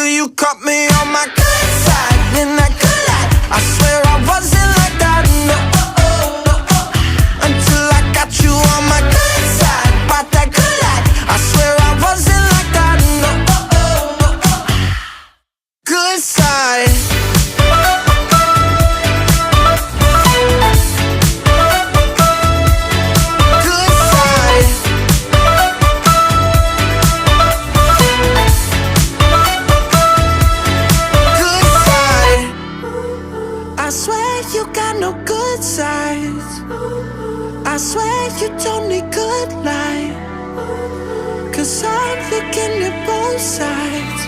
till you caught me on my good side, in that good life. I swear I wasn't like that, no, until I got you on my good side, about that good life. I swear I wasn't like that, no, good side. I swear you got no good sides. I swear you don't need good life, 'cause I'm looking at both sides.